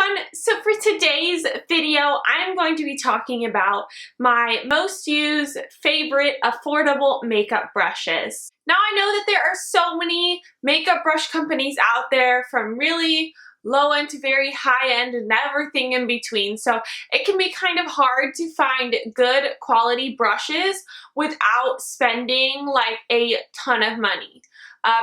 everyone, so for today's video I'm going to be talking about my most used favorite affordable makeup brushes. Now I know that there are so many makeup brush companies out there, from really low end to very high end and everything in between, so it can be kind of hard to find good quality brushes without spending like a ton of money.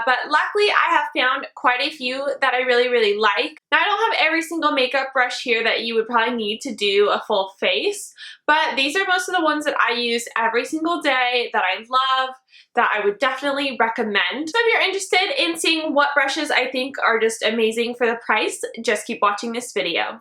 But luckily I have found quite a few that I really like. Now I don't have every single makeup brush here that you would probably need to do a full face, but these are most of the ones that I use every single day, that I love, that I would definitely recommend. So if you're interested in seeing what brushes I think are just amazing for the price, just keep watching this video.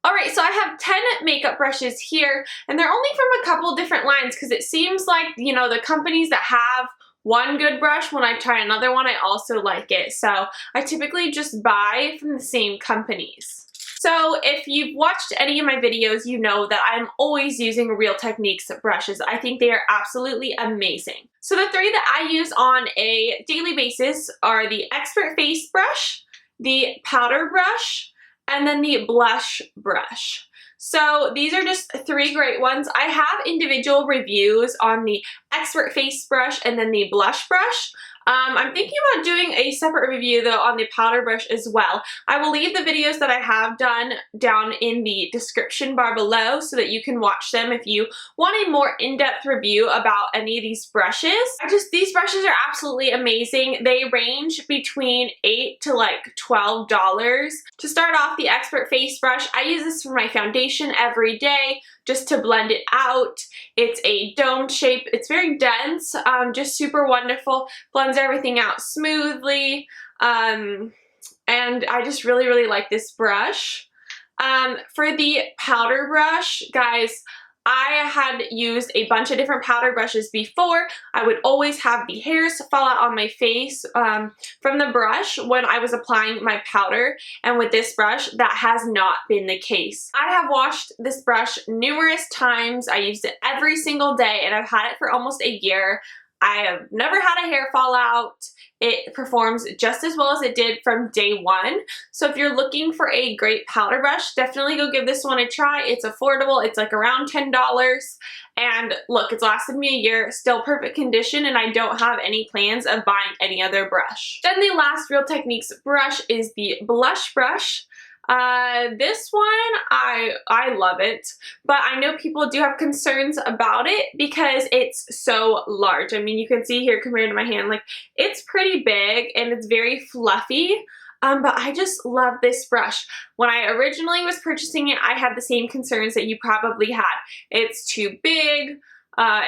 Alright, so I have 10 makeup brushes here, and they're only from a couple different lines because it seems like, you know, the companies that have one good brush, when I try another one, I also like it. So I typically just buy from the same companies. So if you've watched any of my videos, you know that I'm always using Real Techniques brushes. I think they are absolutely amazing. So the three that I use on a daily basis are the Expert Face Brush, the Powder Brush, and then the Blush Brush. So these are just three great ones. I have individual reviews on the Expert Face Brush and then the Blush Brush. I'm thinking about doing a separate review though on the powder brush as well. I will leave the videos that I have done down in the description bar below so that you can watch them if you want a more in-depth review about any of these brushes. These brushes are absolutely amazing. They range between $8 to like $12. To start off, the Expert Face Brush, I use this for my foundation every day just to blend it out. It's a dome shape. It's very dense, just super wonderful. Blends everything out smoothly, and I just really like this brush. For the powder brush, guys, I had used a bunch of different powder brushes before. I would always have the hairs fall out on my face from the brush when I was applying my powder, and with this brush that has not been the case. I have washed this brush numerous times. I used it every single day and I've had it for almost a year. I have never had a hair fall out. It performs just as well as it did from day one. So if you're looking for a great powder brush, definitely go give this one a try. It's affordable. It's like around $10. And look, it's lasted me a year, still perfect condition, and I don't have any plans of buying any other brush. Then the last Real Techniques brush is the Blush Brush. This one, I love it, but I know people do have concerns about it because it's so large. I mean, you can see here compared to my hand, like it's pretty big and it's very fluffy. But I just love this brush. When I originally was purchasing it, I had the same concerns that you probably had. It's too big.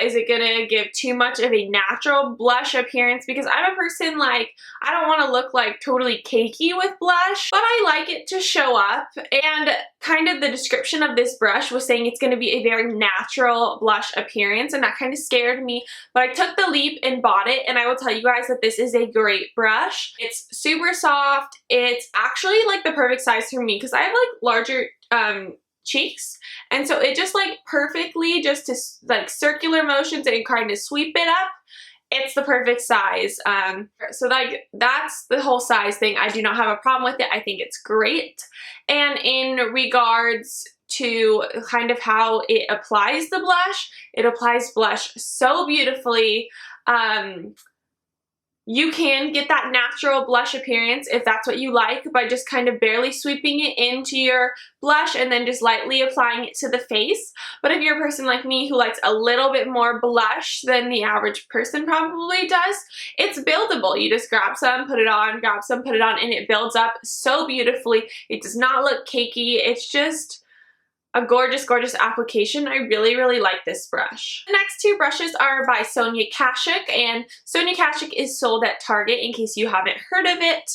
Is it gonna give too much of a natural blush appearance? Because I'm a person, like, I don't want to look like totally cakey with blush, but I like it to show up. And kind of the description of this brush was saying it's gonna be a very natural blush appearance, and that kind of scared me. But I took the leap and bought it, and I will tell you guys that this is a great brush. It's super soft. It's actually like the perfect size for me because I have like larger cheeks, and so it just like perfectly, just to like circular motions and kind of sweep it up, it's the perfect size. So like that's the whole size thing. I do not have a problem with it. I think it's great. And in regards to kind of how it applies the blush, it applies blush so beautifully. You can get that natural blush appearance if that's what you like by just kind of barely sweeping it into your blush and then just lightly applying it to the face. But if you're a person like me who likes a little bit more blush than the average person probably does, it's buildable. You just grab some, put it on, grab some, put it on, and it builds up so beautifully. It does not look cakey. It's just a gorgeous application. I really like this brush. The next two brushes are by Sonia Kashuk, and Sonia Kashuk is sold at Target in case you haven't heard of it.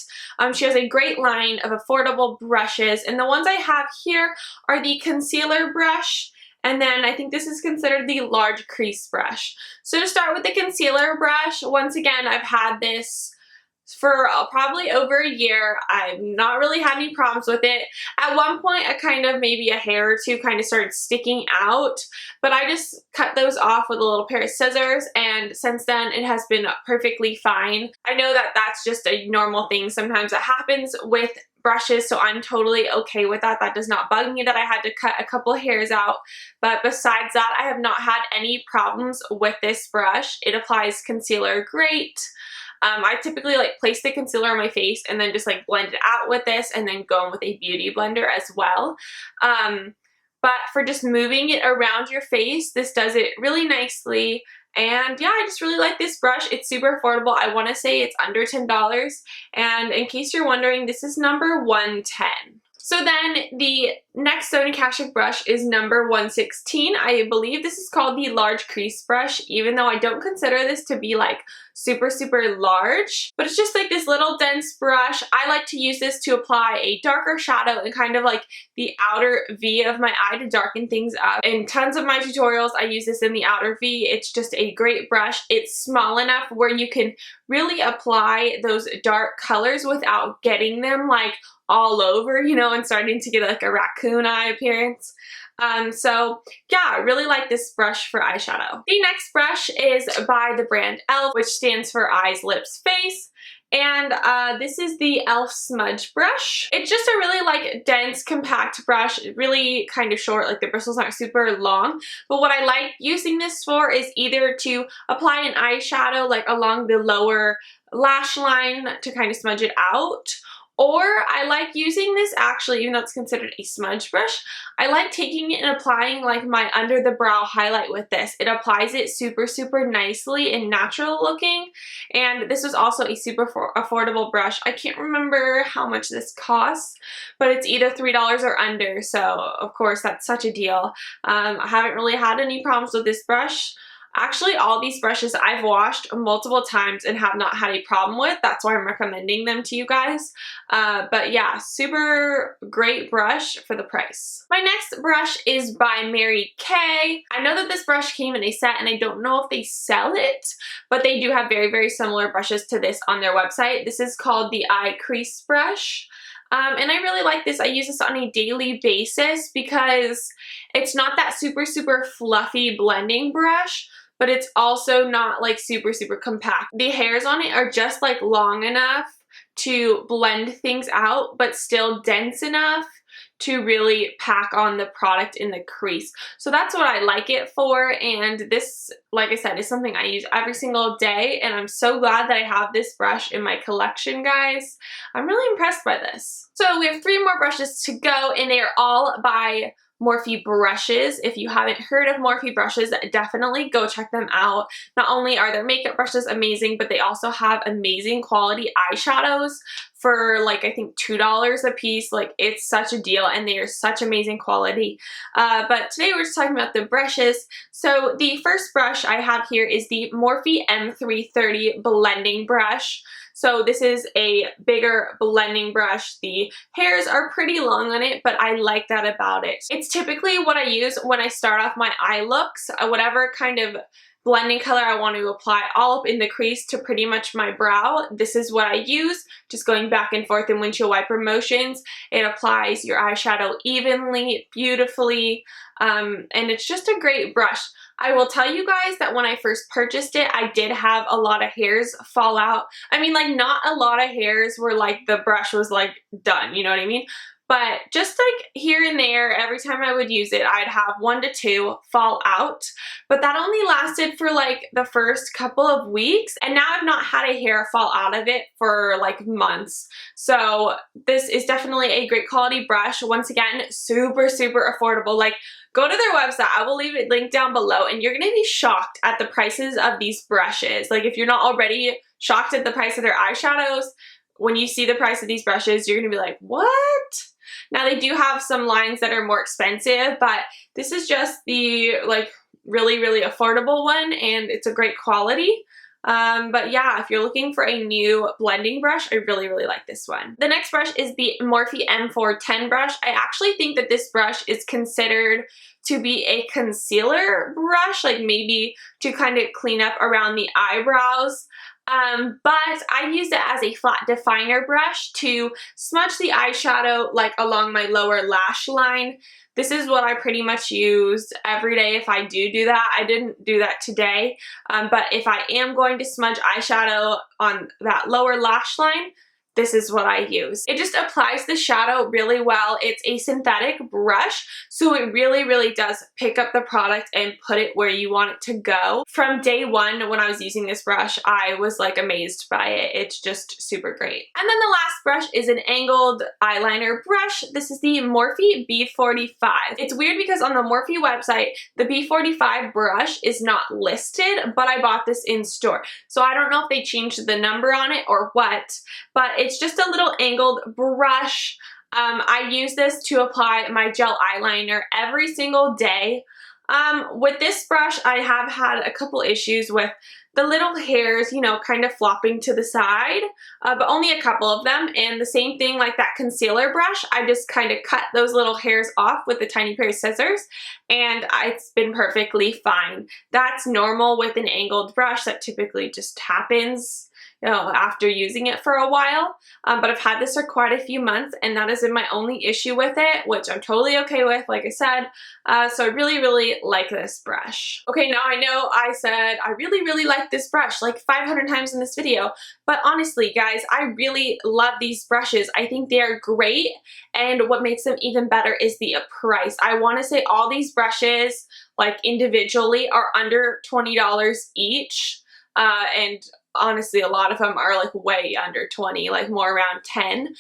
She has a great line of affordable brushes, and the ones I have here are the concealer brush, and then I think this is considered the large crease brush. So to start with the concealer brush, once again, I've had this for probably over a year. I've not really had any problems with it. At one point, maybe a hair or two kind of started sticking out, but I just cut those off with a little pair of scissors, and since then it has been perfectly fine. I know that that's just a normal thing sometimes that happens with brushes, so I'm totally okay with that. That does not bug me that I had to cut a couple hairs out. But besides that, I have not had any problems with this brush. It applies concealer great. I typically like place the concealer on my face and then just like blend it out with this and then go in with a beauty blender as well. But for just moving it around your face, this does it really nicely. And yeah, I just really like this brush. It's super affordable. I want to say it's under $10. And in case you're wondering, this is number 110. So then the next Sonia Kashuk brush is number 116. I believe this is called the large crease brush, even though I don't consider this to be like super large, but it's just like this little dense brush. I like to use this to apply a darker shadow and kind of like the outer V of my eye to darken things up. In tons of my tutorials, I use this in the outer V. It's just a great brush. It's small enough where you can really apply those dark colors without getting them like all over, you know, and starting to get like a raccoon eye appearance. So yeah, I really like this brush for eyeshadow. The next brush is by the brand E.l.f, which stands for eyes, lips, face. And this is the E.l.f. Smudge brush. It's just a really like dense, compact brush, really kind of short, like the bristles aren't super long. But what I like using this for is either to apply an eyeshadow like along the lower lash line to kind of smudge it out, or I like using this actually, even though it's considered a smudge brush, I like taking it and applying like my under the brow highlight with this. It applies it super nicely and natural looking. And this is also a super affordable brush. I can't remember how much this costs, but it's either $3 or under. So of course that's such a deal. I haven't really had any problems with this brush. Actually, all these brushes I've washed multiple times and have not had a problem with. That's why I'm recommending them to you guys. But yeah, super great brush for the price. My next brush is by Mary Kay. I know that this brush came in a set and I don't know if they sell it, but they do have very similar brushes to this on their website. This is called the Eye Crease brush. And I really like this. I use this on a daily basis because it's not that super fluffy blending brush, but it's also not like super compact. The hairs on it are just like long enough to blend things out, but still dense enough to really pack on the product in the crease. So that's what I like it for, and this, like I said, is something I use every single day, and I'm so glad that I have this brush in my collection, guys. I'm really impressed by this. So we have 3 more brushes to go, and they are all by Morphe Brushes. If you haven't heard of Morphe Brushes, definitely go check them out. Not only are their makeup brushes amazing, but they also have amazing quality eyeshadows for like I think $2 a piece. Like it's such a deal and they are such amazing quality. But today we're just talking about the brushes. So the first brush I have here is the Morphe M330 blending brush. So this is a bigger blending brush. The hairs are pretty long on it, but I like that about it. It's typically what I use when I start off my eye looks, whatever kind of blending color I want to apply all up in the crease to pretty much my brow. This is what I use, just going back and forth in windshield wiper motions. It applies your eyeshadow evenly, beautifully, and it's just a great brush. I will tell you guys that when I first purchased it, I did have a lot of hairs fall out. I mean, like not a lot of hairs were like the brush was like done, you know what I mean? But just like here and there, every time I would use it, I'd have 1 to 2 fall out. But that only lasted for like the first couple of weeks. And now I've not had a hair fall out of it for like months. So this is definitely a great quality brush. Once again, super affordable. Like go to their website. I will leave it linked down below and you're going to be shocked at the prices of these brushes. Like if you're not already shocked at the price of their eyeshadows, when you see the price of these brushes, you're going to be like, what? Now they do have some lines that are more expensive, but this is just the like really affordable one and it's a great quality. But yeah, if you're looking for a new blending brush, I really like this one. The next brush is the Morphe M410 brush. I actually think that this brush is considered to be a concealer brush, like maybe to kind of clean up around the eyebrows. But I use it as a flat definer brush to smudge the eyeshadow like along my lower lash line. This is what I pretty much use every day if I do that. I didn't do that today, but if I am going to smudge eyeshadow on that lower lash line, this is what I use. It just applies the shadow really well. It's a synthetic brush, so it really, really does pick up the product and put it where you want it to go. From day one when I was using this brush, I was like amazed by it. It's just super great. And then the last brush is an angled eyeliner brush. This is the Morphe B45. It's weird because on the Morphe website, the B45 brush is not listed, but I bought this in store. So I don't know if they changed the number on it or what, but it's just a little angled brush. I use this to apply my gel eyeliner every single day. With this brush, I have had a couple issues with the little hairs, you know, kind of flopping to the side, but only a couple of them. And the same thing like that concealer brush, I just kind of cut those little hairs off with a tiny pair of scissors, and it's been perfectly fine. That's normal with an angled brush. That typically just happens, you know, after using it for a while, but I've had this for quite a few months, and that has been my only issue with it, which I'm totally okay with, like I said, so I really, really like this brush. Okay, now I know I said I really, really like this brush like 500 times in this video, but honestly, guys, I really love these brushes. I think they are great, and what makes them even better is the price. I want to say all these brushes, like individually, are under $20 each, and honestly, a lot of them are like way under 20, like more around 10.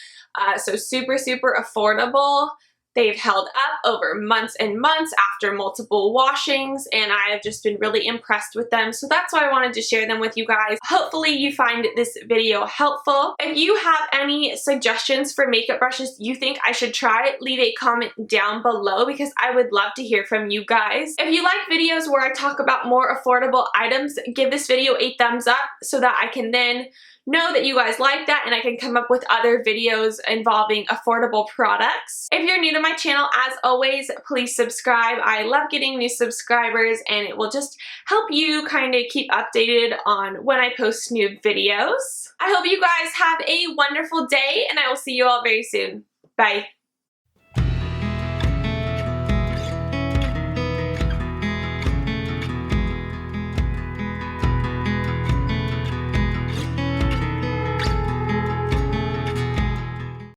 So super, super affordable. They've held up over months and months after multiple washings, and I have just been really impressed with them. So that's why I wanted to share them with you guys. Hopefully you find this video helpful. If you have any suggestions for makeup brushes you think I should try, leave a comment down below because I would love to hear from you guys. If you like videos where I talk about more affordable items, give this video a thumbs up so that I can then know that you guys like that and I can come up with other videos involving affordable products. If you're new to my channel, as always, please subscribe. I love getting new subscribers, and it will just help you kind of keep updated on when I post new videos. I hope you guys have a wonderful day, and I will see you all very soon. Bye.